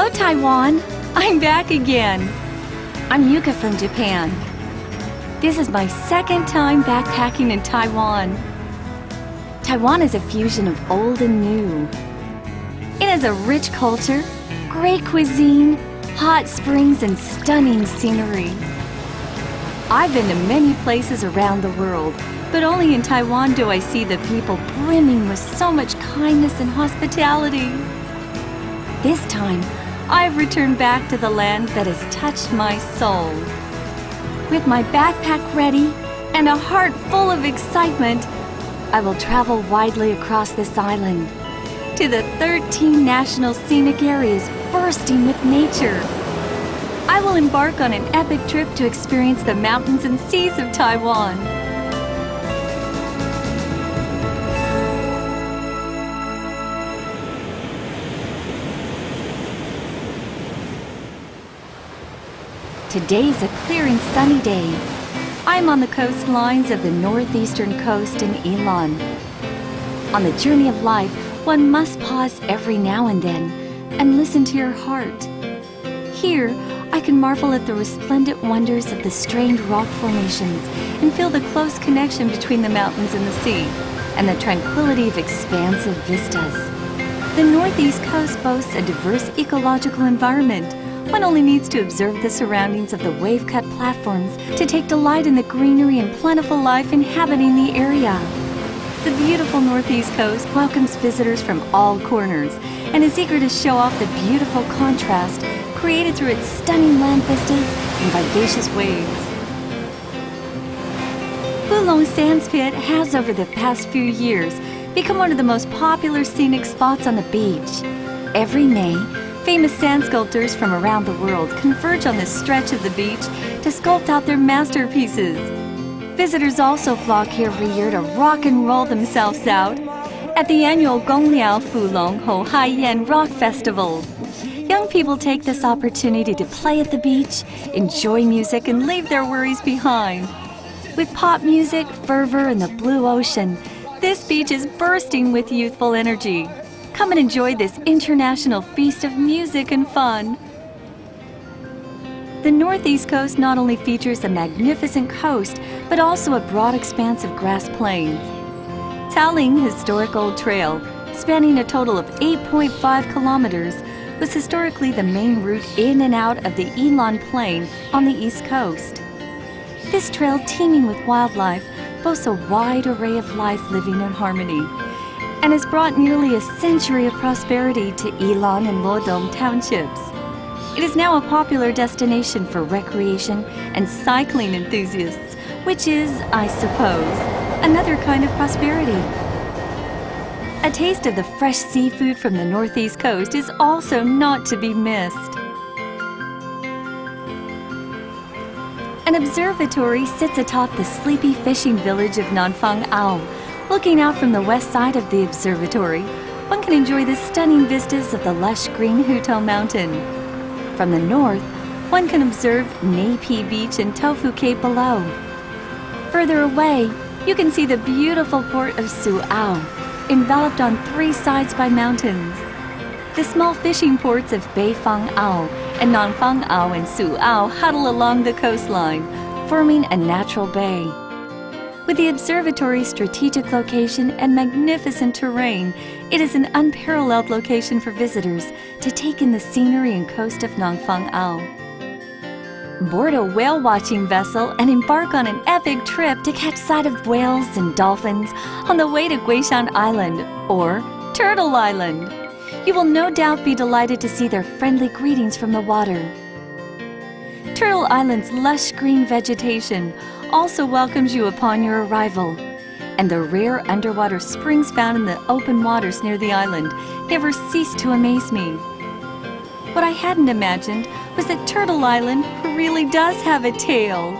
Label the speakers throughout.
Speaker 1: Hello, Taiwan! I'm back again. I'm Yuka from Japan. This is my second time backpacking in Taiwan. Taiwan is a fusion of old and new. It has a rich culture, great cuisine, hot springs, and stunning scenery. I've been to many places around the world, but only in Taiwan do I see the people brimming with so much kindness and hospitality. This time, I've returned back to the land that has touched my soul. With my backpack ready and a heart full of excitement, I will travel widely across this island to the 13 national scenic areas bursting with nature. I will embark on an epic trip to experience the mountains and seas of Taiwan. Today's a clear and sunny day. I'm on the coastlines of the northeastern coast in Yilan. On the journey of life, one must pause every now and then and listen to your heart. Here, I can marvel at the resplendent wonders of the strained rock formations and feel the close connection between the mountains and the sea, and the tranquility of expansive vistas. The northeast coast boasts a diverse ecological environment. One only needs to observe the surroundings of the wave-cut platforms to take delight in the greenery and plentiful life inhabiting the area. The beautiful northeast coast welcomes visitors from all corners and is eager to show off the beautiful contrast created through its stunning land vistas and vivacious waves. Fulong Sands Pit has, over the past few years, become one of the most popular scenic spots on the beach. Every May, famous sand sculptors from around the world converge on this stretch of the beach to sculpt out their masterpieces. Visitors also flock here every year to rock and roll themselves out at the annual Gongliao Fulong Ho Hai Yan Rock Festival. Young people take this opportunity to play at the beach, enjoy music, and leave their worries behind. With pop music, fervor, and the blue ocean, this beach is bursting with youthful energy. Come and enjoy this international feast of music and fun. The northeast coast not only features a magnificent coast, but also a broad expanse of grass plains. Taling Historic Old Trail, spanning a total of 8.5 kilometers, was historically the main route in and out of the Yilan Plain on the east coast. This trail, teeming with wildlife, boasts a wide array of life living in harmony, and has brought nearly a century of prosperity to Yilan and Luodong townships. It is now a popular destination for recreation and cycling enthusiasts, which is, I suppose, another kind of prosperity. A taste of the fresh seafood from the northeast coast is also not to be missed. An observatory sits atop the sleepy fishing village of Nanfang Ao. Looking out from the west side of the observatory, one can enjoy the stunning vistas of the lush green Hutao Mountain. From the north, one can observe Neipi Beach and Tofu Cape below. Further away, you can see the beautiful port of Su'ao, enveloped on three sides by mountains. The small fishing ports of Beifang Ao and Nanfang Ao and Su'ao huddle along the coastline, forming a natural bay. With the observatory's strategic location and magnificent terrain, it is an unparalleled location for visitors to take in the scenery and coast of Nanfang Ao. Board a whale-watching vessel and embark on an epic trip to catch sight of whales and dolphins on the way to Guishan Island, or Turtle Island. You will no doubt be delighted to see their friendly greetings from the water. Turtle Island's lush green vegetation also welcomes you upon your arrival, and the rare underwater springs found in the open waters near the island never cease to amaze me. What I hadn't imagined was that Turtle Island really does have a tail.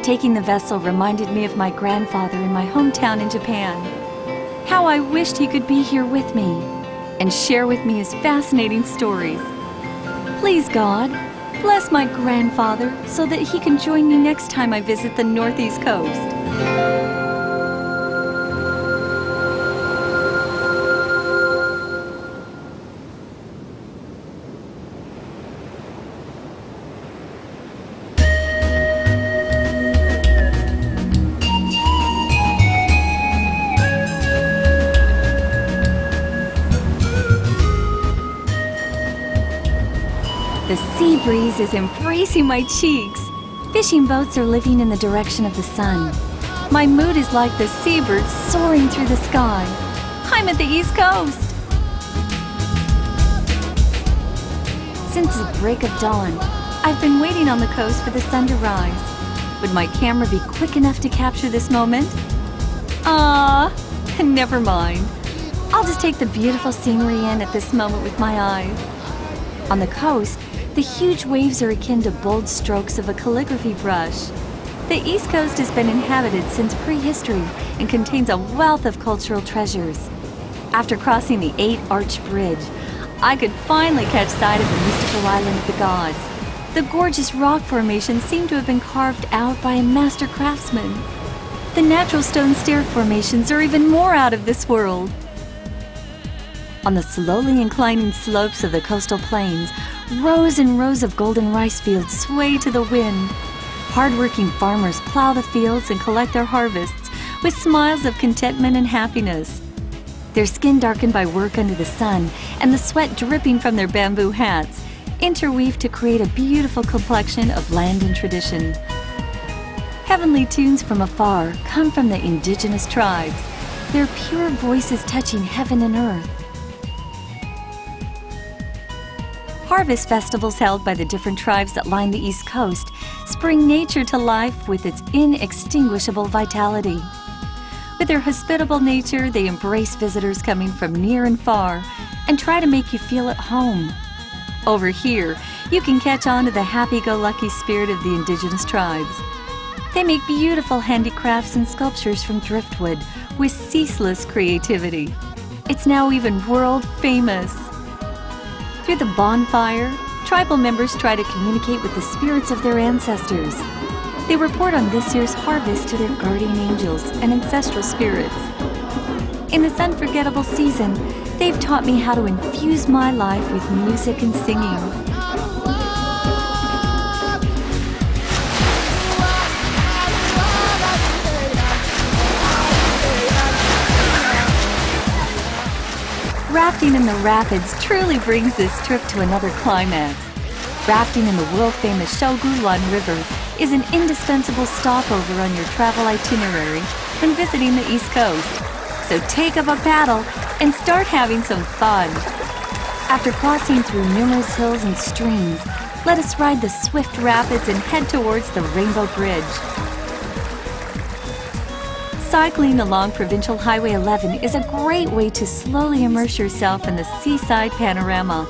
Speaker 1: Taking the vessel reminded me of my grandfather in my hometown in Japan. How I wished he could be here with me and share with me his fascinating stories. Please, God, bless my grandfather so that he can join me next time I visit the northeast coast. The sea breeze is embracing my cheeks. Fishing boats are living in the direction of the sun. My mood is like the seabirds soaring through the sky. I'm at the East Coast. Since the break of dawn, I've been waiting on the coast for the sun to rise. Would my camera be quick enough to capture this moment? Never mind. I'll just take the beautiful scenery in at this moment with my eyes. On the coast, the huge waves are akin to bold strokes of a calligraphy brush. The East Coast has been inhabited since prehistory and contains a wealth of cultural treasures. After crossing the 8-arch bridge, I could finally catch sight of the mystical island of the gods. The gorgeous rock formations seem to have been carved out by a master craftsman. The natural stone stair formations are even more out of this world. On the slowly inclining slopes of the coastal plains, rows and rows of golden rice fields sway to the wind. Hard-working farmers plow the fields and collect their harvests with smiles of contentment and happiness. Their skin darkened by work under the sun and the sweat dripping from their bamboo hats interweave to create a beautiful complexion of land and tradition. Heavenly tunes from afar come from the indigenous tribes, their pure voices touching heaven and earth. Harvest festivals held by the different tribes that line the East Coast bring nature to life with its inextinguishable vitality. With their hospitable nature, they embrace visitors coming from near and far and try to make you feel at home. Over here, you can catch on to the happy-go-lucky spirit of the indigenous tribes. They make beautiful handicrafts and sculptures from driftwood with ceaseless creativity. It's now even world famous. Through the bonfire, tribal members try to communicate with the spirits of their ancestors. They report on this year's harvest to their guardian angels and ancestral spirits. In this unforgettable season, they've taught me how to infuse my life with music and singing. Rafting in the rapids truly brings this trip to another climax. Rafting in the world-famous Shogulan River is an indispensable stopover on your travel itinerary when visiting the East Coast. So take up a paddle and start having some fun. After crossing through numerous hills and streams, let us ride the swift rapids and head towards the Rainbow Bridge. Cycling along Provincial Highway 11 is a great way to slowly immerse yourself in the seaside panorama.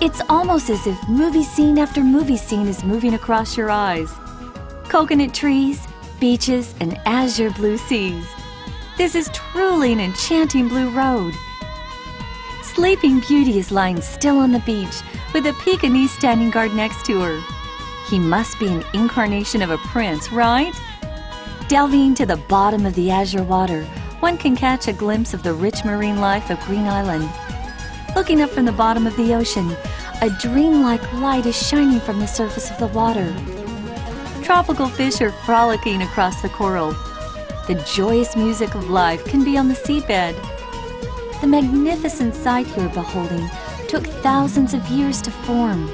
Speaker 1: It's almost as if movie scene after movie scene is moving across your eyes. Coconut trees, beaches, and azure blue seas. This is truly an enchanting blue road. Sleeping Beauty is lying still on the beach with a Pekingese standing guard next to her. He must be an incarnation of a prince, right? Delving to the bottom of the azure water, one can catch a glimpse of the rich marine life of Green Island. Looking up from the bottom of the ocean, a dreamlike light is shining from the surface of the water. Tropical fish are frolicking across the coral. The joyous music of life can be on the seabed. The magnificent sight you're beholding took thousands of years to form.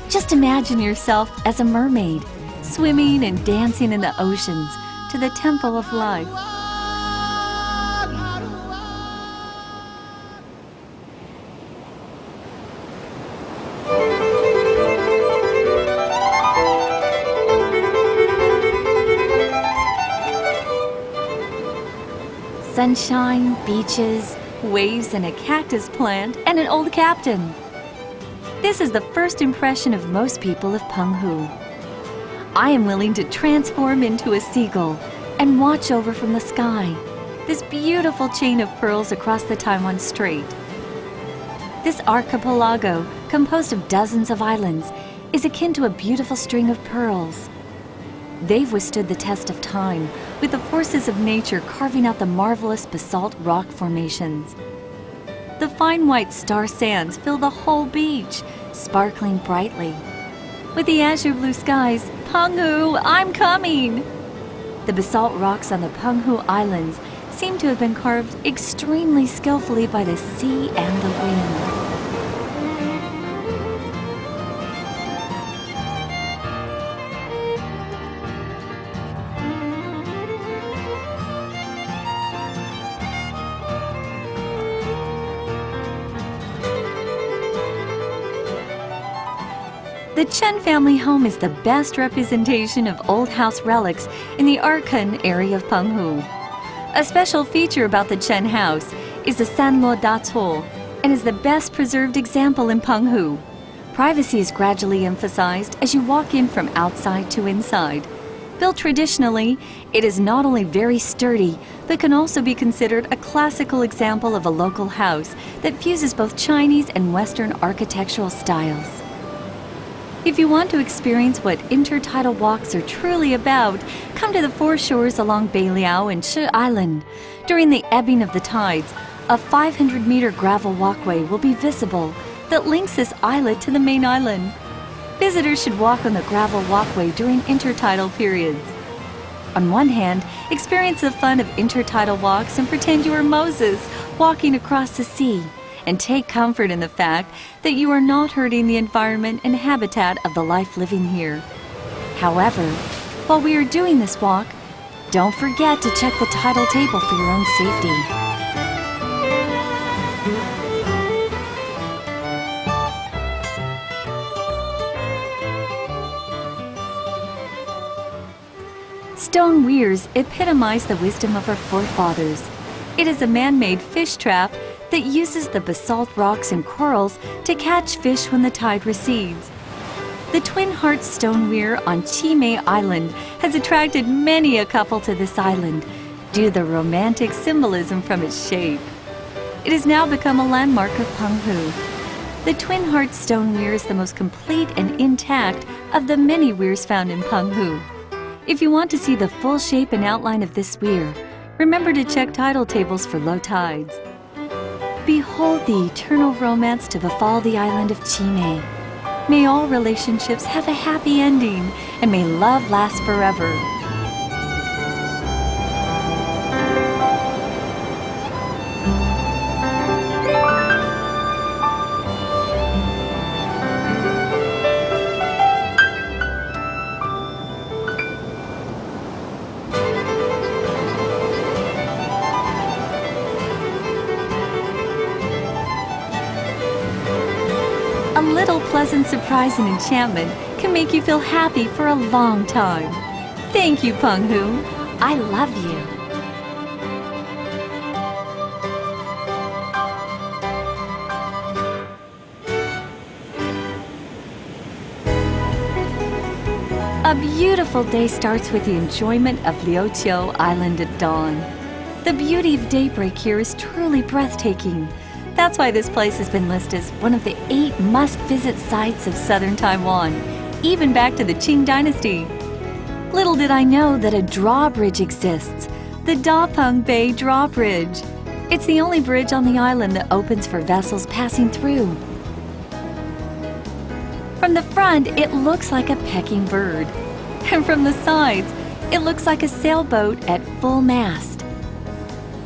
Speaker 1: Just imagine yourself as a mermaid, swimming and dancing in the oceans to the temple of life. Sunshine, beaches, waves, and a cactus plant, and an old captain. This is the first impression of most people of Penghu. I am willing to transform into a seagull and watch over from the sky this beautiful chain of pearls across the Taiwan Strait. This archipelago, composed of dozens of islands, is akin to a beautiful string of pearls. They've withstood the test of time, with the forces of nature carving out the marvelous basalt rock formations. The fine white star sands fill the whole beach, sparkling brightly. With the azure blue skies, Penghu, I'm coming! The basalt rocks on the Penghu Islands seem to have been carved extremely skillfully by the sea and the wind. The Chen family home is the best representation of old house relics in the Arkun area of Penghu. A special feature about the Chen house is the Sanluo Dacou, and is the best preserved example in Penghu. Privacy is gradually emphasized as you walk in from outside to inside. Built traditionally, it is not only very sturdy, but can also be considered a classical example of a local house that fuses both Chinese and Western architectural styles. If you want to experience what intertidal walks are truly about, come to the foreshores along Beiliao and Shi Island. During the ebbing of the tides, a 500-meter gravel walkway will be visible that links this islet to the main island. Visitors should walk on the gravel walkway during intertidal periods. On one hand, experience the fun of intertidal walks and pretend you are Moses walking across the sea, and take comfort in the fact that you are not hurting the environment and habitat of the life living here. However, while we are doing this walk, don't forget to check the tidal table for your own safety. Stone weirs epitomize the wisdom of our forefathers. It is a man-made fish trap that uses the basalt rocks and corals to catch fish when the tide recedes. The Twin Hearts stone weir on Qimei Island has attracted many a couple to this island due to the romantic symbolism from its shape. It has now become a landmark of Penghu. The Twin Hearts stone weir is the most complete and intact of the many weirs found in Penghu. If you want to see the full shape and outline of this weir, remember to check tidal tables for low tides. Behold the eternal romance to befall the island of Qimei. May all relationships have a happy ending, and may love last forever. A little pleasant surprise and enchantment can make you feel happy for a long time. Thank you, Penghu. I love you. A beautiful day starts with the enjoyment of Liuqiu Island at dawn. The beauty of daybreak here is truly breathtaking. That's why this place has been listed as one of the 8 must-visit sites of southern Taiwan, even back to the Qing Dynasty. Little did I know that a drawbridge exists, the Dapeng Bay Drawbridge. It's the only bridge on the island that opens for vessels passing through. From the front, it looks like a pecking bird, and from the sides, it looks like a sailboat at full mast.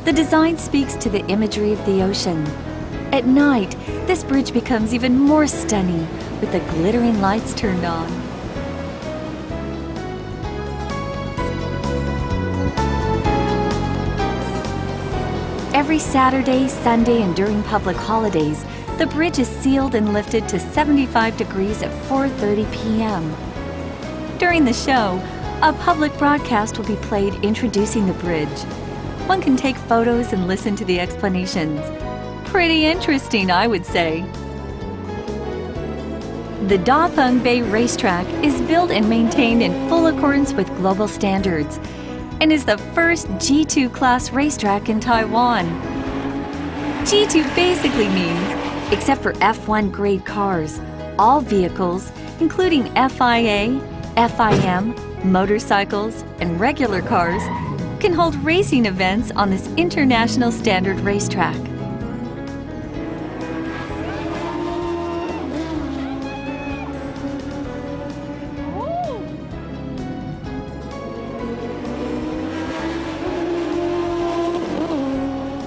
Speaker 1: The design speaks to the imagery of the ocean. At night, this bridge becomes even more stunning with the glittering lights turned on. Every Saturday, Sunday, and during public holidays, the bridge is sealed and lifted to 75 degrees at 4:30 p.m. During the show, a public broadcast will be played introducing the bridge. One can take photos and listen to the explanations. Pretty interesting, I would say. The Dapeng Bay Racetrack is built and maintained in full accordance with global standards and is the first G2 class racetrack in Taiwan. G2 basically means, except for F1 grade cars, all vehicles, including FIA, FIM, motorcycles, and regular cars, can hold racing events on this international standard racetrack.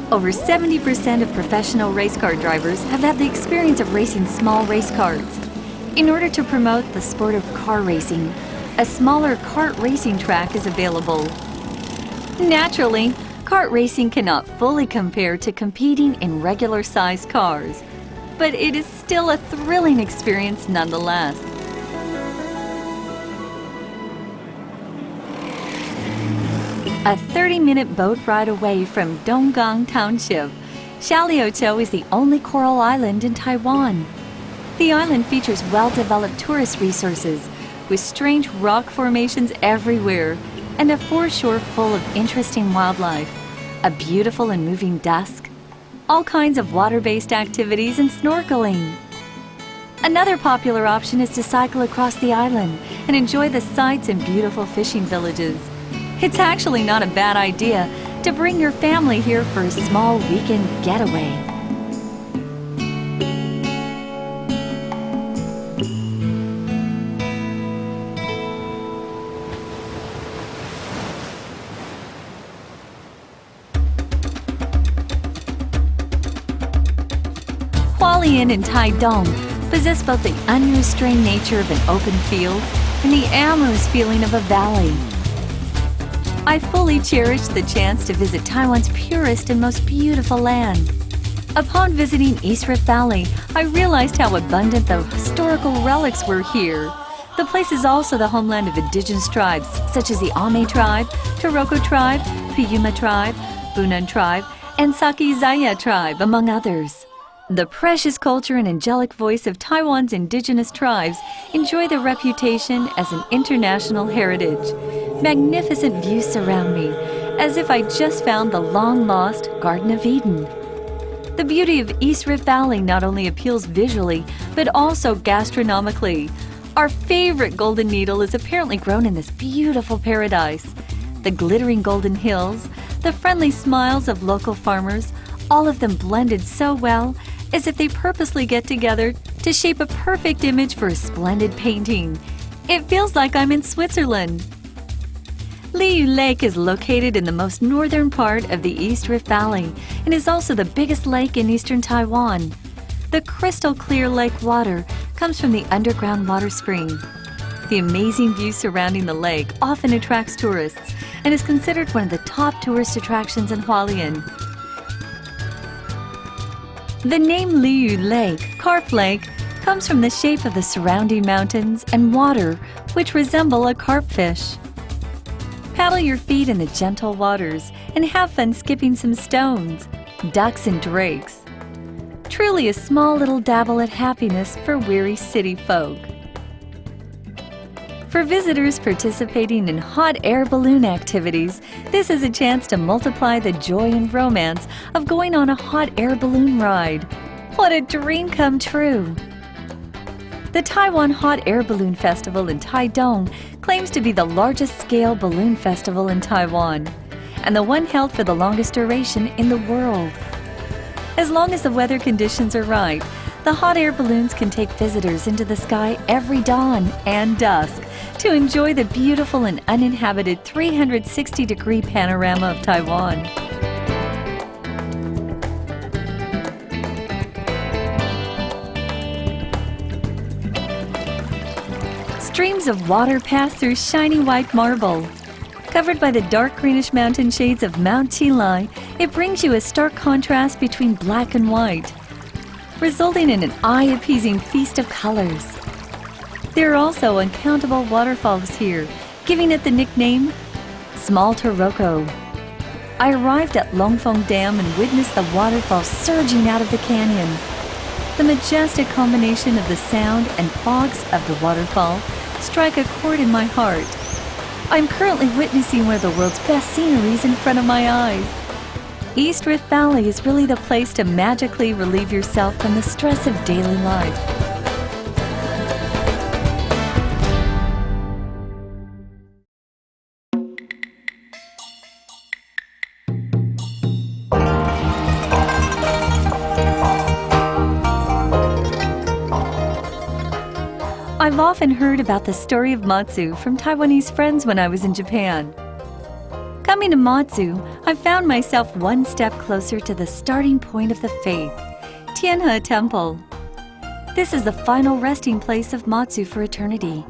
Speaker 1: Over 70% of professional race car drivers have had the experience of racing small race cars. In order to promote the sport of car racing, a smaller kart racing track is available. Naturally, kart racing cannot fully compare to competing in regular-sized cars, but it is still a thrilling experience nonetheless. A 30-minute boat ride away from Donggang Township, Xiaoliuqiu is the only coral island in Taiwan. The island features well-developed tourist resources, with strange rock formations everywhere and a foreshore full of interesting wildlife, a beautiful and moving dusk, all kinds of water-based activities and snorkeling. Another popular option is to cycle across the island and enjoy the sights and beautiful fishing villages. It's actually not a bad idea to bring your family here for a small weekend getaway. Hualien and Taidong possess both the unrestrained nature of an open field and the amorous feeling of a valley. I fully cherish the chance to visit Taiwan's purest and most beautiful land. Upon visiting East Rift Valley, I realized how abundant the historical relics were here. The place is also the homeland of indigenous tribes, such as the Ame tribe, Taroko tribe, Piyuma tribe, Bunan tribe, and Sakizaya tribe, among others. The precious culture and angelic voice of Taiwan's indigenous tribes enjoy the reputation as an international heritage. Magnificent views surround me, as if I just found the long-lost Garden of Eden. The beauty of East Rift Valley not only appeals visually, but also gastronomically. Our favorite golden needle is apparently grown in this beautiful paradise. The glittering golden hills, the friendly smiles of local farmers, all of them blended so well, as if they purposely get together to shape a perfect image for a splendid painting. It feels like I'm in Switzerland. Liu Lake is located in the most northern part of the East Rift Valley and is also the biggest lake in eastern Taiwan. The crystal clear lake water comes from the underground water spring. The amazing view surrounding the lake often attracts tourists and is considered one of the top tourist attractions in Hualien. The name Liu Lake, Carp Lake, comes from the shape of the surrounding mountains and water, which resemble a carpfish. Paddle your feet in the gentle waters and have fun skipping some stones, ducks and drakes. Truly a small little dabble at happiness for weary city folk. For visitors participating in hot air balloon activities, this is a chance to multiply the joy and romance of going on a hot air balloon ride. What a dream come true! The Taiwan Hot Air Balloon Festival in Taidong claims to be the largest scale balloon festival in Taiwan, and the one held for the longest duration in the world. As long as the weather conditions are right, the hot air balloons can take visitors into the sky every dawn and dusk to enjoy the beautiful and uninhabited 360-degree panorama of Taiwan. Streams of water pass through shiny white marble. Covered by the dark greenish mountain shades of Mount Chilai, it brings you a stark contrast between black and white, resulting in an eye-appeasing feast of colors. There are also uncountable waterfalls here, giving it the nickname Small Taroko. I arrived at Longfeng Dam and witnessed the waterfall surging out of the canyon. The majestic combination of the sound and fogs of the waterfall strike a chord in my heart. I'm currently witnessing one of the world's best sceneries in front of my eyes. East Rift Valley is really the place to magically relieve yourself from the stress of daily life. I've often heard about the story of Matsu from Taiwanese friends when I was in Japan. Coming to Matsu, I found myself one step closer to the starting point of the faith, Tianhe Temple. This is the final resting place of Matsu for eternity.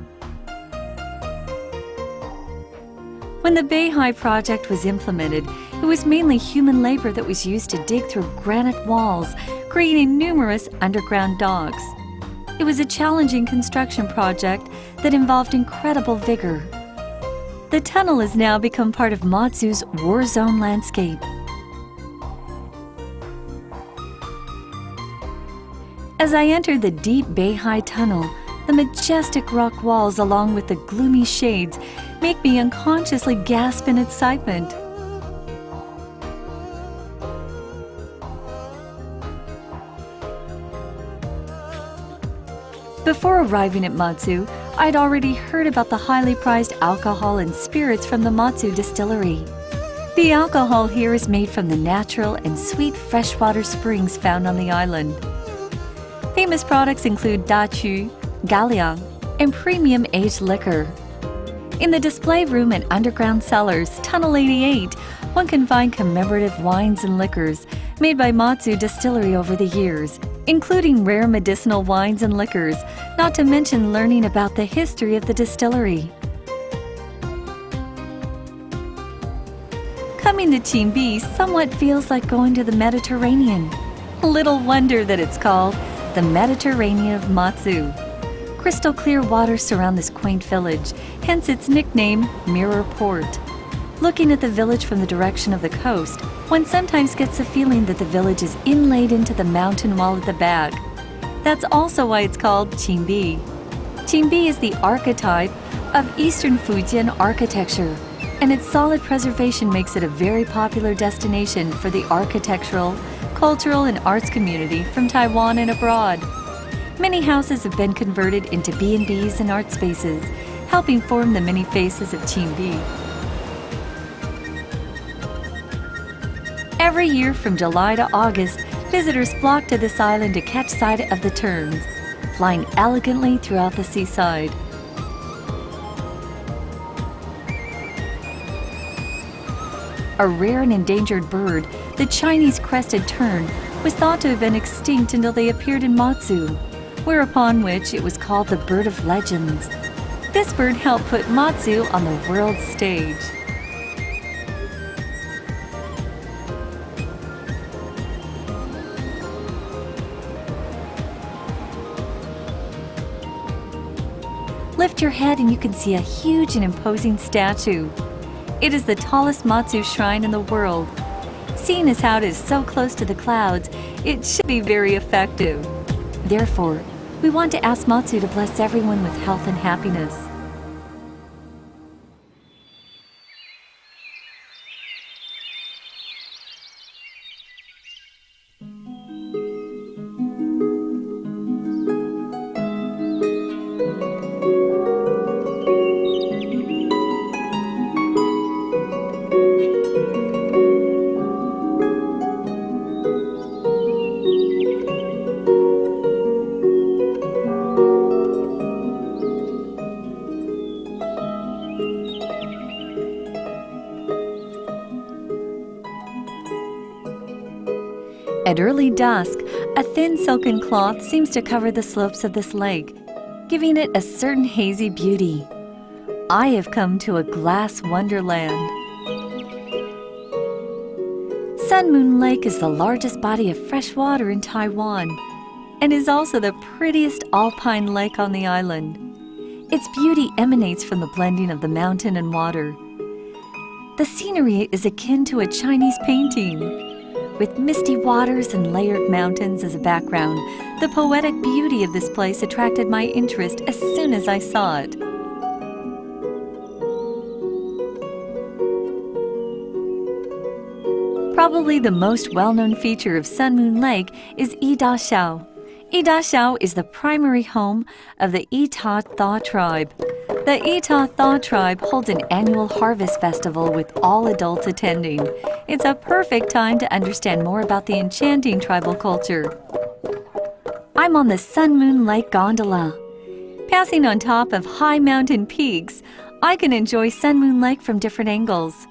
Speaker 1: When the Beihai project was implemented, it was mainly human labor that was used to dig through granite walls, creating numerous underground docks. It was a challenging construction project that involved incredible vigor. The tunnel has now become part of Matsu's war zone landscape. As I enter the deep Beihai Tunnel, the majestic rock walls along with the gloomy shades make me unconsciously gasp in excitement. Before arriving at Matsu, I'd already heard about the highly prized alcohol and spirits from the Matsu distillery. The alcohol here is made from the natural and sweet freshwater springs found on the island. Famous products include dachu, galliang, and premium aged liquor. In the display room and underground cellars, Tunnel 88, one can find commemorative wines and liquors made by Matsu Distillery over the years, including rare medicinal wines and liquors, not to mention learning about the history of the distillery. Coming to Qinbi somewhat feels like going to the Mediterranean. Little wonder that it's called the Mediterranean of Matsu. Crystal clear waters surround this quaint village, hence its nickname, Mirror Port. Looking at the village from the direction of the coast, one sometimes gets the feeling that the village is inlaid into the mountain wall at the back. That's also why it's called Qinbi. Qinbi is the archetype of Eastern Fujian architecture, and its solid preservation makes it a very popular destination for the architectural, cultural, and arts community from Taiwan and abroad. Many houses have been converted into B&Bs and art spaces, helping form the many faces of Qinbi. Every year from July to August, visitors flock to this island to catch sight of the terns, flying elegantly throughout the seaside. A rare and endangered bird, the Chinese crested tern, was thought to have been extinct until they appeared in Matsu, whereupon which it was called the bird of legends. This bird helped put Matsu on the world stage. Lift your head and you can see a huge and imposing statue. It is the tallest Matsu shrine in the world. Seeing as how it is so close to the clouds, it should be very effective. Therefore, we want to ask Matsu to bless everyone with health and happiness. At early dusk, a thin silken cloth seems to cover the slopes of this lake, giving it a certain hazy beauty. I have come to a glass wonderland. Sun Moon Lake is the largest body of fresh water in Taiwan and is also the prettiest alpine lake on the island. Its beauty emanates from the blending of the mountain and water. The scenery is akin to a Chinese painting. With misty waters and layered mountains as a background, the poetic beauty of this place attracted my interest as soon as I saw it. Probably the most well-known feature of Sun Moon Lake is Yida Xiao. Yida Xiao is the primary home of the Yita Tha tribe. The Yita Tha tribe holds an annual harvest festival with all adults attending. It's a perfect time to understand more about the enchanting tribal culture. I'm on the Sun Moon Lake gondola. Passing on top of high mountain peaks, I can enjoy Sun Moon Lake from different angles.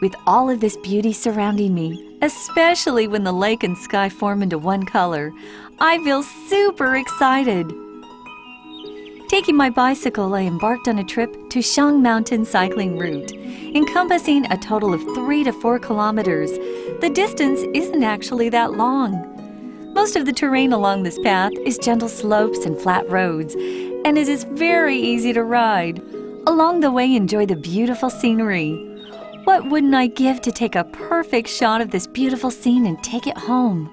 Speaker 1: With all of this beauty surrounding me, especially when the lake and sky form into one color, I feel super excited. Taking my bicycle, I embarked on a trip to Shang Mountain cycling route, encompassing a total of 3 to 4 kilometers. The distance isn't actually that long. Most of the terrain along this path is gentle slopes and flat roads, and it is very easy to ride. Along the way, enjoy the beautiful scenery. What wouldn't I give to take a perfect shot of this beautiful scene and take it home?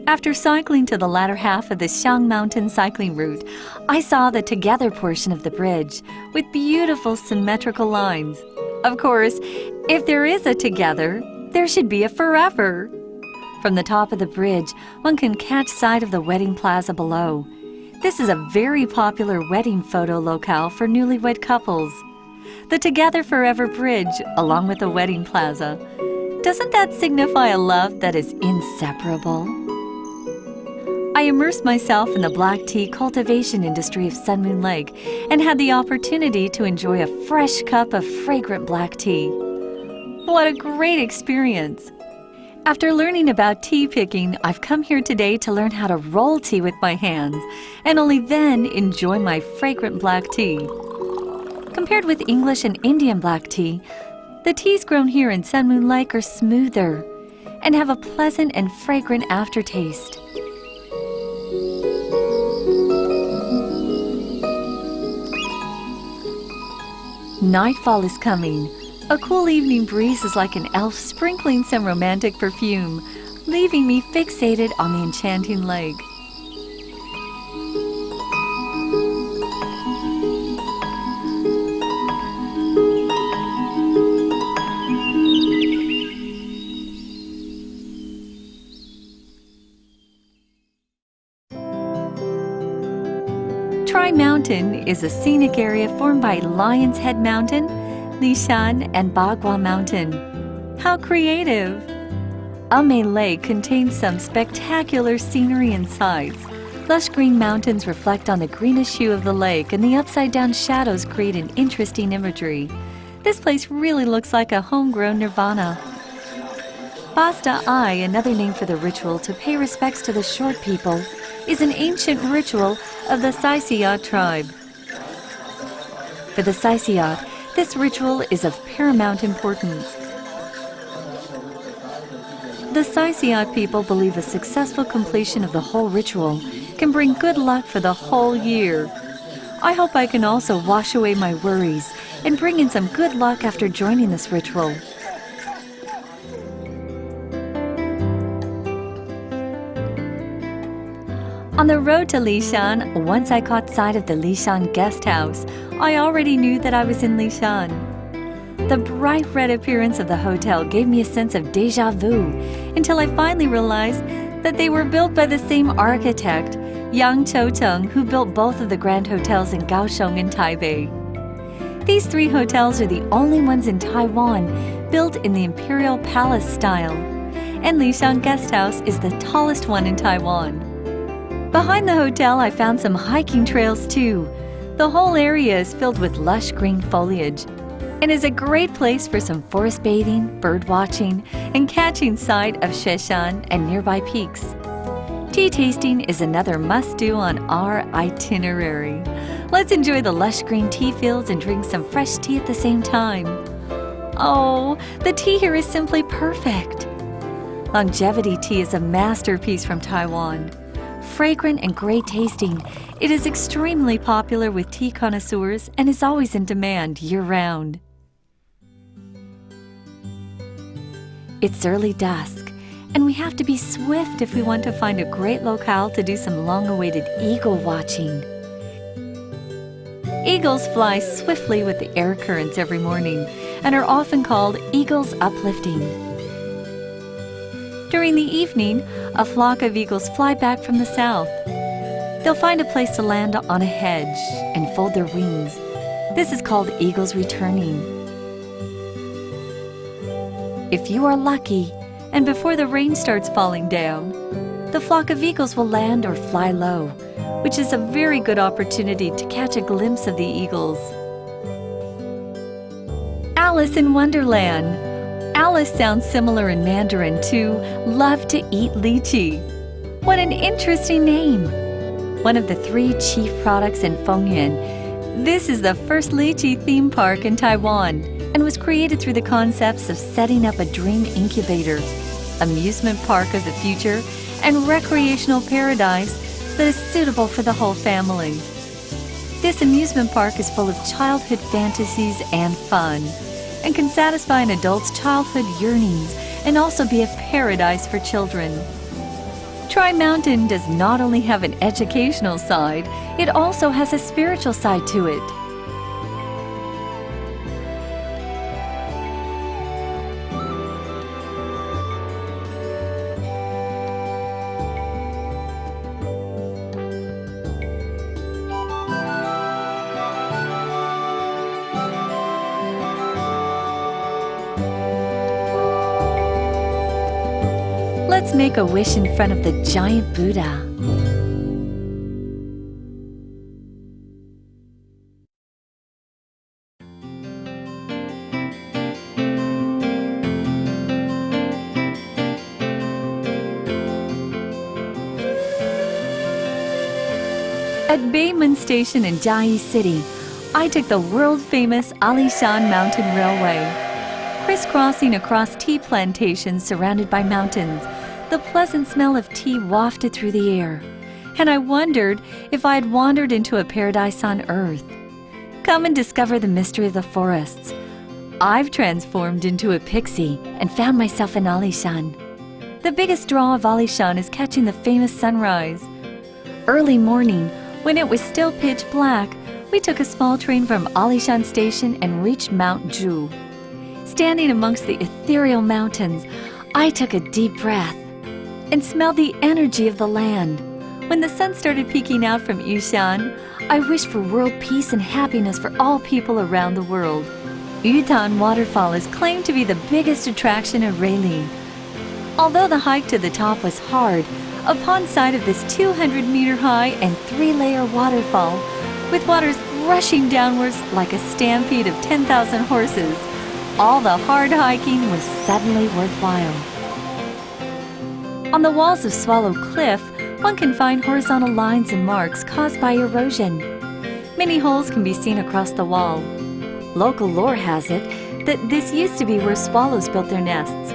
Speaker 1: After cycling to the latter half of the Xiang Mountain cycling route, I saw the Together portion of the bridge with beautiful symmetrical lines. Of course, if there is a Together, there should be a Forever. From the top of the bridge, one can catch sight of the wedding plaza below. This is a very popular wedding photo locale for newlywed couples. The Together Forever Bridge, along with the wedding plaza. Doesn't that signify a love that is inseparable? I immersed myself in the black tea cultivation industry of Sun Moon Lake and had the opportunity to enjoy a fresh cup of fragrant black tea. What a great experience! After learning about tea picking, I've come here today to learn how to roll tea with my hands and only then enjoy my fragrant black tea. Compared with English and Indian black tea, the teas grown here in Sun Moon Lake are smoother and have a pleasant and fragrant aftertaste. Nightfall is coming. A cool evening breeze is like an elf sprinkling some romantic perfume, leaving me fixated on the enchanting lake. Tri Mountain is a scenic area formed by Lion's Head Mountain, Lishan, and Bagua Mountain. How creative! Ame Lake contains some spectacular scenery and sights. Lush green mountains reflect on the greenish hue of the lake, and the upside-down shadows create an interesting imagery. This place really looks like a homegrown nirvana. Basta Ai, another name for the ritual to pay respects to the short people, is an ancient ritual of the Saisiat tribe. For the Saisiat, this ritual is of paramount importance. The Saisiat people believe a successful completion of the whole ritual can bring good luck for the whole year. I hope I can also wash away my worries and bring in some good luck after joining this ritual. On the road to Lishan, once I caught sight of the Lishan guest house, I already knew that I was in Lishan. The bright red appearance of the hotel gave me a sense of déjà vu until I finally realized that they were built by the same architect, Yang Chouteng, who built both of the grand hotels in Kaohsiung and Taipei. These three hotels are the only ones in Taiwan built in the Imperial Palace style, and Lishan Guest House is the tallest one in Taiwan. Behind the hotel, I found some hiking trails too. The whole area is filled with lush green foliage and is a great place for some forest bathing, bird watching, and catching sight of Sheshan and nearby peaks. Tea tasting is another must-do on our itinerary. Let's enjoy the lush green tea fields and drink some fresh tea at the same time. Oh, the tea here is simply perfect. Longevity tea is a masterpiece from Taiwan. Fragrant and great tasting, it is extremely popular with tea connoisseurs and is always in demand year-round. It's early dusk, and we have to be swift if we want to find a great locale to do some long-awaited eagle watching. Eagles fly swiftly with the air currents every morning and are often called eagles uplifting. During the evening, a flock of eagles fly back from the south. They'll find a place to land on a hedge and fold their wings. This is called eagles returning. If you are lucky, and before the rain starts falling down, the flock of eagles will land or fly low, which is a very good opportunity to catch a glimpse of the eagles. Alice in Wonderland. Alice sounds similar in Mandarin to love to eat lychee. What an interesting name! One of the three chief products in Fengyuan, this is the first lychee theme park in Taiwan and was created through the concepts of setting up a dream incubator, amusement park of the future, and recreational paradise that is suitable for the whole family. This amusement park is full of childhood fantasies and fun, and can satisfy an adult's childhood yearnings and also be a paradise for children. Tri Mountain does not only have an educational side, it also has a spiritual side to it. Let's make a wish in front of the giant Buddha. At Beimun Station in Jiayi City, I took the world-famous Alishan Mountain Railway. Crisscrossing across tea plantations surrounded by mountains, the pleasant smell of tea wafted through the air, and I wondered if I had wandered into a paradise on earth. Come and discover the mystery of the forests. I've transformed into a pixie and found myself in Alishan. The biggest draw of Alishan is catching the famous sunrise. Early morning, when it was still pitch black, we took a small train from Alishan Station and reached Mount Zhu. Standing amongst the ethereal mountains, I took a deep breath and smelled the energy of the land. When the sun started peeking out from Yushan, I wished for world peace and happiness for all people around the world. Yutan Waterfall is claimed to be the biggest attraction of Ruili. Although the hike to the top was hard, upon sight of this 200-meter-high and 3-layer waterfall, with waters rushing downwards like a stampede of 10,000 horses, all the hard hiking was suddenly worthwhile. On the walls of Swallow Cliff, one can find horizontal lines and marks caused by erosion. Many holes can be seen across the wall. Local lore has it that this used to be where swallows built their nests.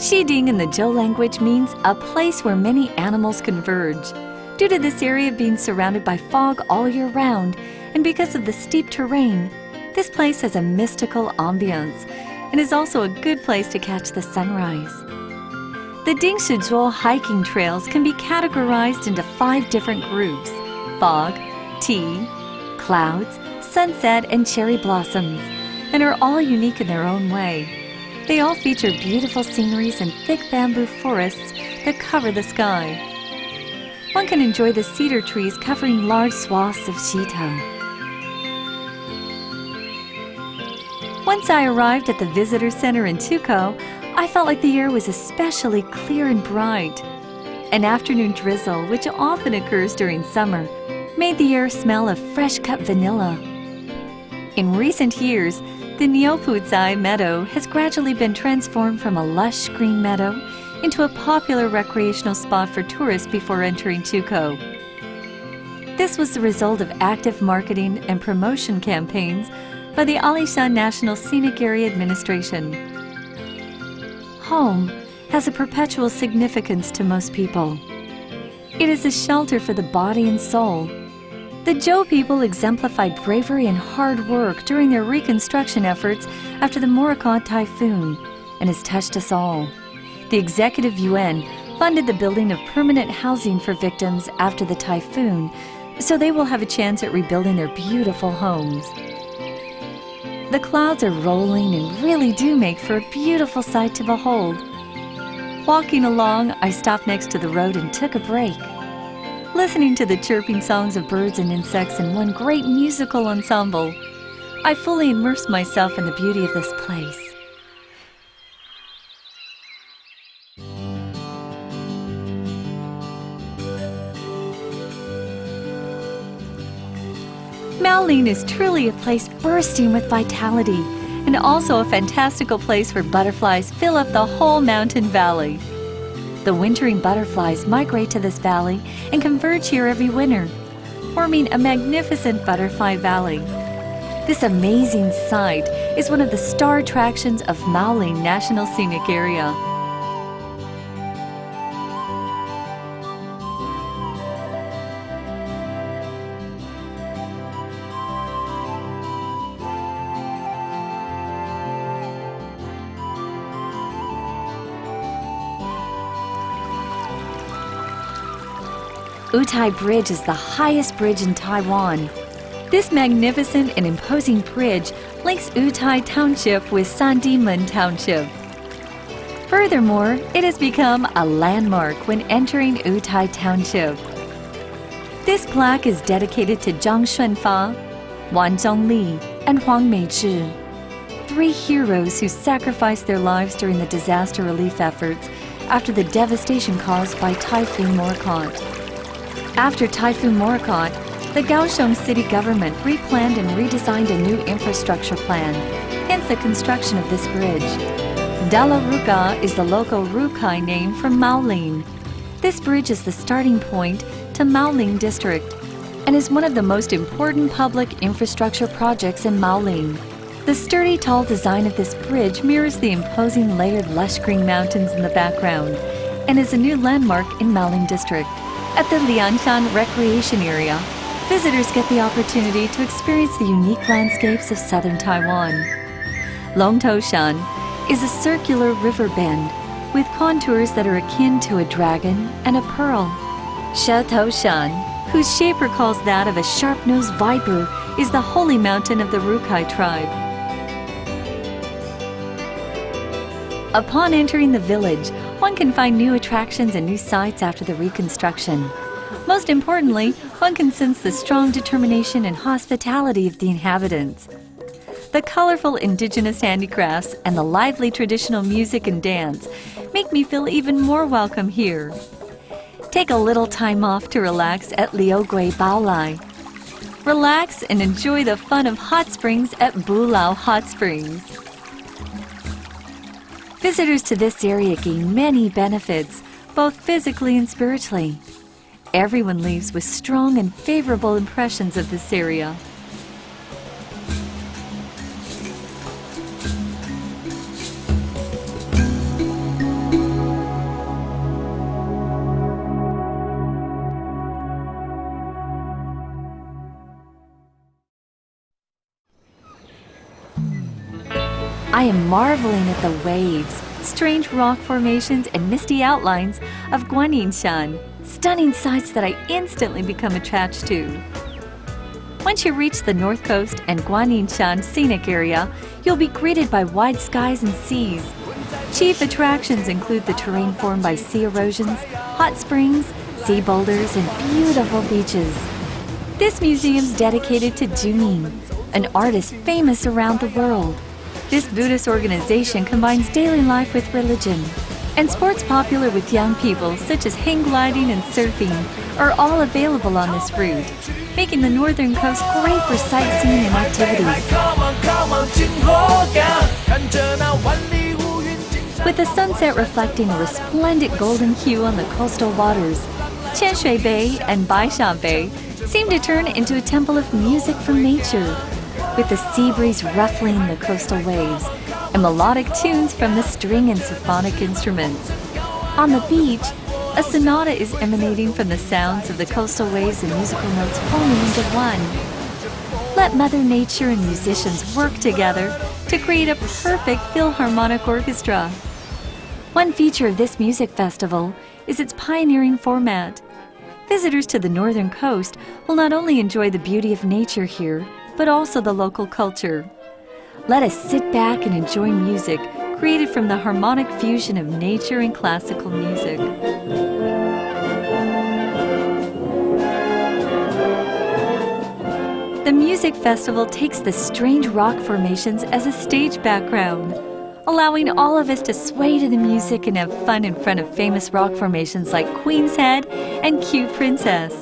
Speaker 1: Xiding in the Zhou language means a place where many animals converge. Due to this area being surrounded by fog all year round, and because of the steep terrain, this place has a mystical ambiance and is also a good place to catch the sunrise. The Dingshuzuo hiking trails can be categorized into 5 different groups: fog, tea, clouds, sunset, and cherry blossoms, and are all unique in their own way. They all feature beautiful sceneries and thick bamboo forests that cover the sky. One can enjoy the cedar trees covering large swaths of Shito. Once I arrived at the visitor center in Tuko, I felt like the air was especially clear and bright. An afternoon drizzle, which often occurs during summer, made the air smell of fresh-cut vanilla. In recent years, the Nyopudzai Meadow has gradually been transformed from a lush green meadow into a popular recreational spot for tourists before entering Tuko. This was the result of active marketing and promotion campaigns by the Alishan National Scenic Area Administration. Home has a perpetual significance to most people. It is a shelter for the body and soul. The Zhou people exemplified bravery and hard work during their reconstruction efforts after the Morakot typhoon, and has touched us all. The Executive Yuan funded the building of permanent housing for victims after the typhoon, so they will have a chance at rebuilding their beautiful homes. The clouds are rolling and really do make for a beautiful sight to behold. Walking along, I stopped next to the road and took a break. Listening to the chirping songs of birds and insects in one great musical ensemble, I fully immersed myself in the beauty of this place. Maoling is truly a place bursting with vitality, and also a fantastical place where butterflies fill up the whole mountain valley. The wintering butterflies migrate to this valley and converge here every winter, forming a magnificent butterfly valley. This amazing sight is one of the star attractions of Maoling National Scenic Area. Wutai Bridge is the highest bridge in Taiwan. This magnificent and imposing bridge links Wutai Township with Sandimen Township. Furthermore, it has become a landmark when entering Wutai Township. This plaque is dedicated to Zhang Xuanfa, Wan Zhongli, and Huang Meizhi, 3 heroes who sacrificed their lives during the disaster relief efforts after the devastation caused by Typhoon Morakot. After Typhoon Morakot, the Kaohsiung city government replanned and redesigned a new infrastructure plan, hence the construction of this bridge. Dala Ruka is the local Rukai name for Maolin. This bridge is the starting point to Maolin District and is one of the most important public infrastructure projects in Maolin. The sturdy, tall design of this bridge mirrors the imposing layered lush green mountains in the background and is a new landmark in Maolin District. At the Lianshan Recreation Area, visitors get the opportunity to experience the unique landscapes of southern Taiwan. Longtoushan is a circular river bend with contours that are akin to a dragon and a pearl. Shetoushan, whose shape recalls that of a sharp-nosed viper, is the holy mountain of the Rukai tribe. Upon entering the village, one can find new attractions and new sights after the reconstruction. Most importantly, one can sense the strong determination and hospitality of the inhabitants. The colorful indigenous handicrafts and the lively traditional music and dance make me feel even more welcome here. Take a little time off to relax at Liugui Baolai. Relax and enjoy the fun of hot springs at Bulao Hot Springs. Visitors to this area gain many benefits, both physically and spiritually. Everyone leaves with strong and favorable impressions of this area. I am marveling at the waves, strange rock formations, and misty outlines of Guanyinshan, stunning sights that I instantly become attached to. Once you reach the North Coast and Guanyinshan scenic area, you'll be greeted by wide skies and seas. Chief attractions include the terrain formed by sea erosions, hot springs, sea boulders, and beautiful beaches. This museum is dedicated to Junin, an artist famous around the world. This Buddhist organization combines daily life with religion, and sports popular with young people such as hang gliding and surfing are all available on this route, making the northern coast great for sightseeing and activities. With the sunset reflecting a resplendent golden hue on the coastal waters, Qianshui Bay and Baisha Bay seem to turn into a temple of music from nature, with the sea breeze ruffling the coastal waves and melodic tunes from the string and symphonic instruments. On the beach, a sonata is emanating from the sounds of the coastal waves and musical notes folding into one. Let Mother Nature and musicians work together to create a perfect Philharmonic orchestra. One feature of this music festival is its pioneering format. Visitors to the northern coast will not only enjoy the beauty of nature here, but also the local culture. Let us sit back and enjoy music created from the harmonic fusion of nature and classical music. The music festival takes the strange rock formations as a stage background, allowing all of us to sway to the music and have fun in front of famous rock formations like Queen's Head and Cute Princess.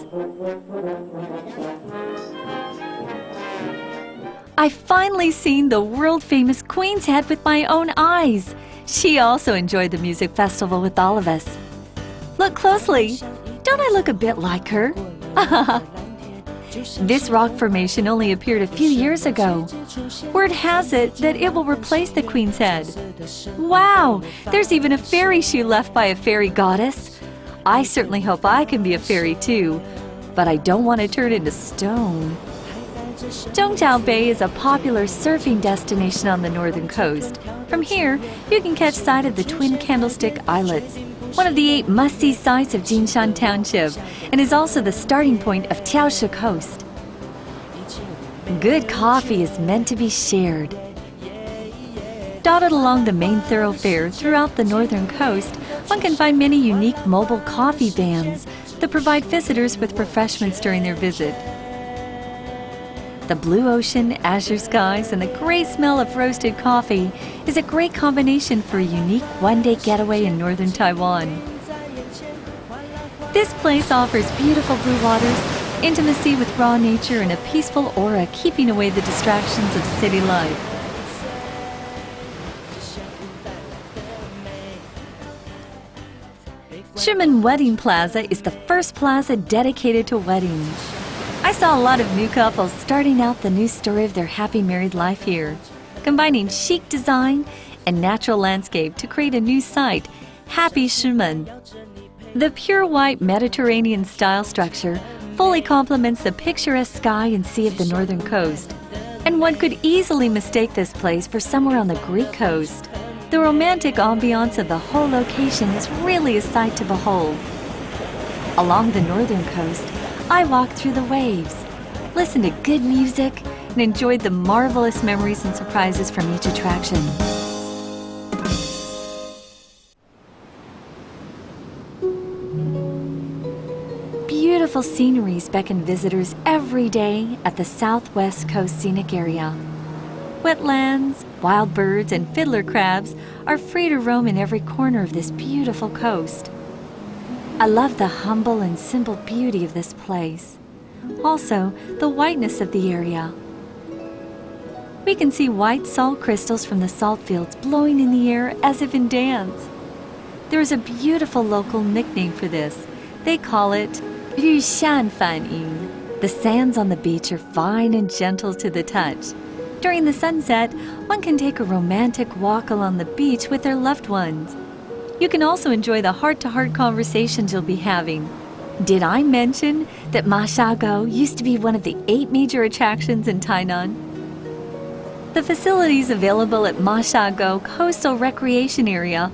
Speaker 1: I've finally seen the world-famous Queen's Head with my own eyes. She also enjoyed the music festival with all of us. Look closely. Don't I look a bit like her? This rock formation only appeared a few years ago. Word has it that it will replace the Queen's Head. Wow! There's even a fairy shoe left by a fairy goddess. I certainly hope I can be a fairy too, but I don't want to turn into stone. Zhongjiao Bay is a popular surfing destination on the northern coast. From here, you can catch sight of the Twin Candlestick Islets, one of the 8 must-see sites of Jinshan Township, and is also the starting point of Jiaoshi Coast. Good coffee is meant to be shared. Dotted along the main thoroughfare throughout the northern coast, one can find many unique mobile coffee vans that provide visitors with refreshments during their visit. The blue ocean, azure skies, and the great smell of roasted coffee is a great combination for a unique one-day getaway in northern Taiwan. This place offers beautiful blue waters, intimacy with raw nature, and a peaceful aura keeping away the distractions of city life. Shimen Wedding Plaza is the first plaza dedicated to weddings. I saw a lot of new couples starting out the new story of their happy married life here, combining chic design and natural landscape to create a new site, Happy Shimen. The pure white Mediterranean style structure fully complements the picturesque sky and sea of the northern coast, and one could easily mistake this place for somewhere on the Greek coast. The romantic ambiance of the whole location is really a sight to behold. Along the northern coast, I walked through the waves, listened to good music, and enjoyed the marvelous memories and surprises from each attraction. Beautiful sceneries beckon visitors every day at the Southwest Coast Scenic Area. Wetlands, wild birds, and fiddler crabs are free to roam in every corner of this beautiful coast. I love the humble and simple beauty of this place. Also, the whiteness of the area. We can see white salt crystals from the salt fields blowing in the air as if in dance. There is a beautiful local nickname for this. They call it Yushan Fanying. The sands on the beach are fine and gentle to the touch. During the sunset, one can take a romantic walk along the beach with their loved ones. You can also enjoy the heart-to-heart conversations you'll be having. Did I mention that Mashago used to be one of the 8 major attractions in Tainan? The facilities available at Mashago Coastal Recreation Area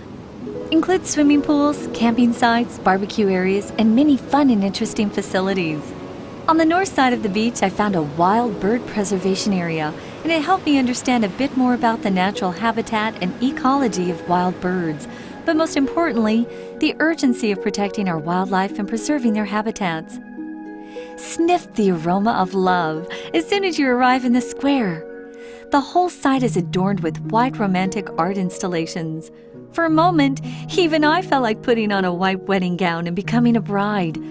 Speaker 1: include swimming pools, camping sites, barbecue areas, and many fun and interesting facilities. On the north side of the beach, I found a wild bird preservation area, and it helped me understand a bit more about the natural habitat and ecology of wild birds, but most importantly, the urgency of protecting our wildlife and preserving their habitats. Sniff the aroma of love as soon as you arrive in the square. The whole site is adorned with white romantic art installations. For a moment, even I felt like putting on a white wedding gown and becoming a bride.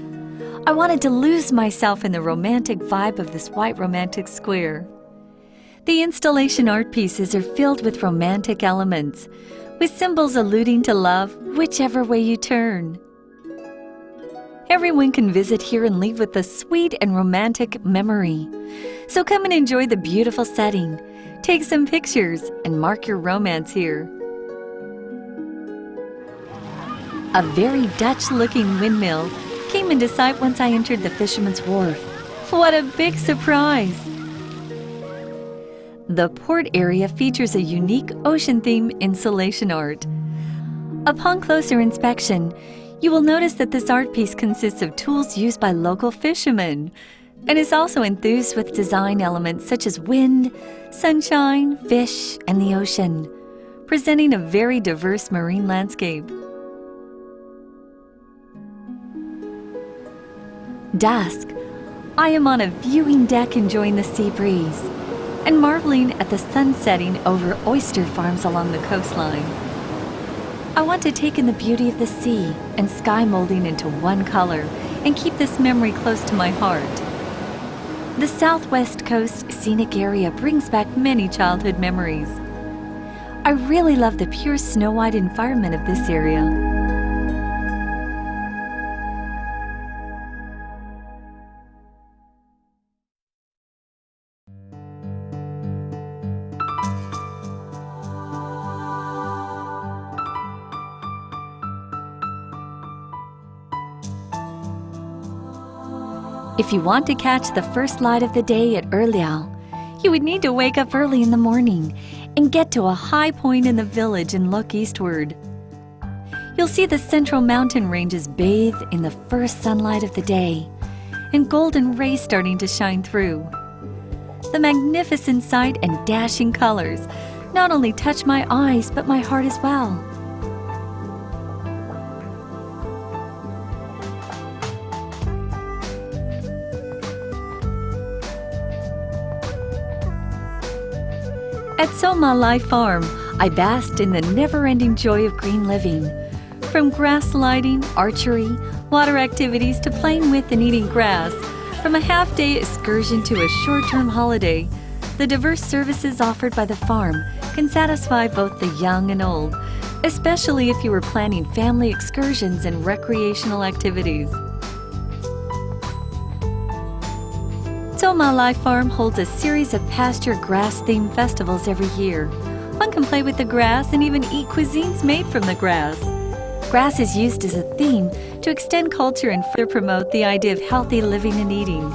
Speaker 1: I wanted to lose myself in the romantic vibe of this white romantic square. The installation art pieces are filled with romantic elements, with symbols alluding to love whichever way you turn. Everyone can visit here and leave with a sweet and romantic memory. So come and enjoy the beautiful setting, take some pictures, and mark your romance here. A very Dutch-looking windmill came into sight once I entered the Fisherman's Wharf. What a big surprise! The port area features a unique ocean-themed installation art. Upon closer inspection, you will notice that this art piece consists of tools used by local fishermen and is also enthused with design elements such as wind, sunshine, fish, and the ocean, presenting a very diverse marine landscape. Dusk, I am on a viewing deck enjoying the sea breeze and marveling at the sun setting over oyster farms along the coastline. I want to take in the beauty of the sea and sky molding into one color and keep this memory close to my heart. The Southwest Coast Scenic Area brings back many childhood memories. I really love the pure snow-white environment of this area. If you want to catch the first light of the day at Erliao, you would need to wake up early in the morning and get to a high point in the village and look eastward. you'll see the central mountain ranges bathe in the first sunlight of the day, and golden rays starting to shine through. The magnificent sight and dashing colors not only touch my eyes but my heart as well. At Soma Lai Farm, I basked in the never-ending joy of green living. From grass sliding, archery, water activities to playing with and eating grass, from a half-day excursion to a short-term holiday, the diverse services offered by the farm can satisfy both the young and old, especially if you are planning family excursions and recreational activities. Soma Lai Farm holds a series of pasture grass-themed festivals every year. One can play with the grass and even eat cuisines made from the grass. Grass is used as a theme to extend culture and further promote the idea of healthy living and eating.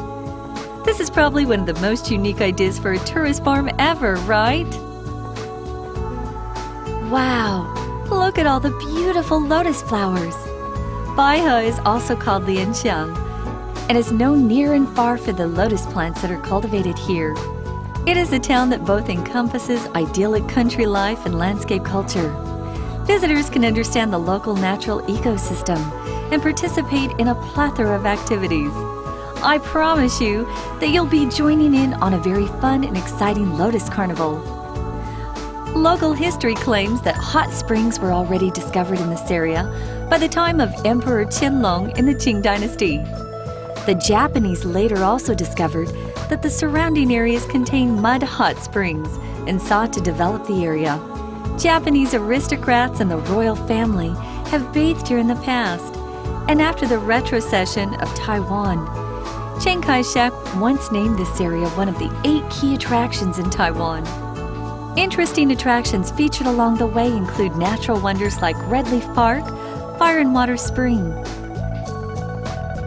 Speaker 1: This is probably one of the most unique ideas for a tourist farm ever, right? Wow! Look at all the beautiful lotus flowers! Baihe is also called Lianxiang, and is known near and far for the lotus plants that are cultivated here. It is a town that both encompasses idyllic country life and landscape culture. Visitors can understand the local natural ecosystem and participate in a plethora of activities. I promise you that you'll be joining in on a very fun and exciting Lotus Carnival. Local history claims that hot springs were already discovered in this area by the time of Emperor Qianlong in the Qing dynasty. The Japanese later also discovered that the surrounding areas contain mud hot springs and sought to develop the area. Japanese aristocrats and the royal family have bathed here in the past, and after the retrocession of Taiwan, Chiang Kai-shek once named this area one of the 8 key attractions in Taiwan. Interesting attractions featured along the way include natural wonders like Red Leaf Park, Fire and Water Spring.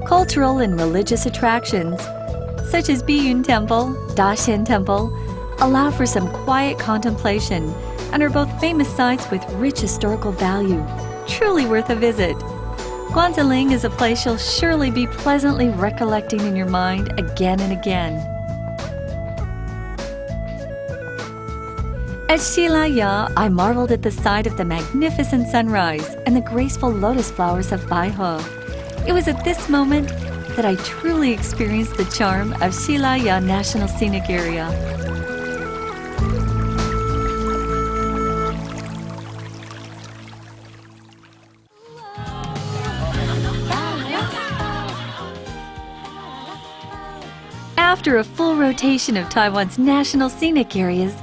Speaker 1: Cultural and religious attractions, such as Biyun Temple, Daxian Temple, allow for some quiet contemplation and are both famous sites with rich historical value, truly worth a visit. Guanziling is a place you'll surely be pleasantly recollecting in your mind again and again. At Xilaya, I marveled at the sight of the magnificent sunrise and the graceful lotus flowers of Baihe. It was at this moment that I truly experienced the charm of Xilaya National Scenic Area. After a full rotation of Taiwan's national scenic areas,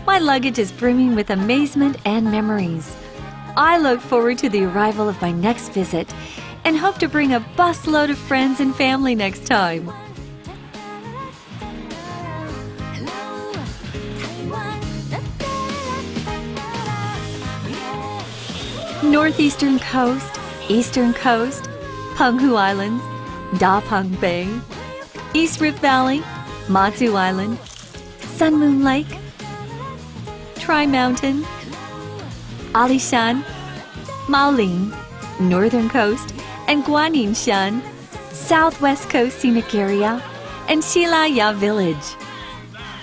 Speaker 1: my luggage is brimming with amazement and memories. I look forward to the arrival of my next visit and hope to bring a busload of friends and family next time. Northeastern Coast, Eastern Coast, Penghu Islands, Da Peng Bay, East Rift Valley, Matsu Island, Sun Moon Lake, Tri Mountain, Alishan, Maolin, Northern Coast, and Guanyinshan, Southwest Coast Scenic Area, and Xilaya Village.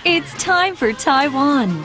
Speaker 1: It's time for Taiwan!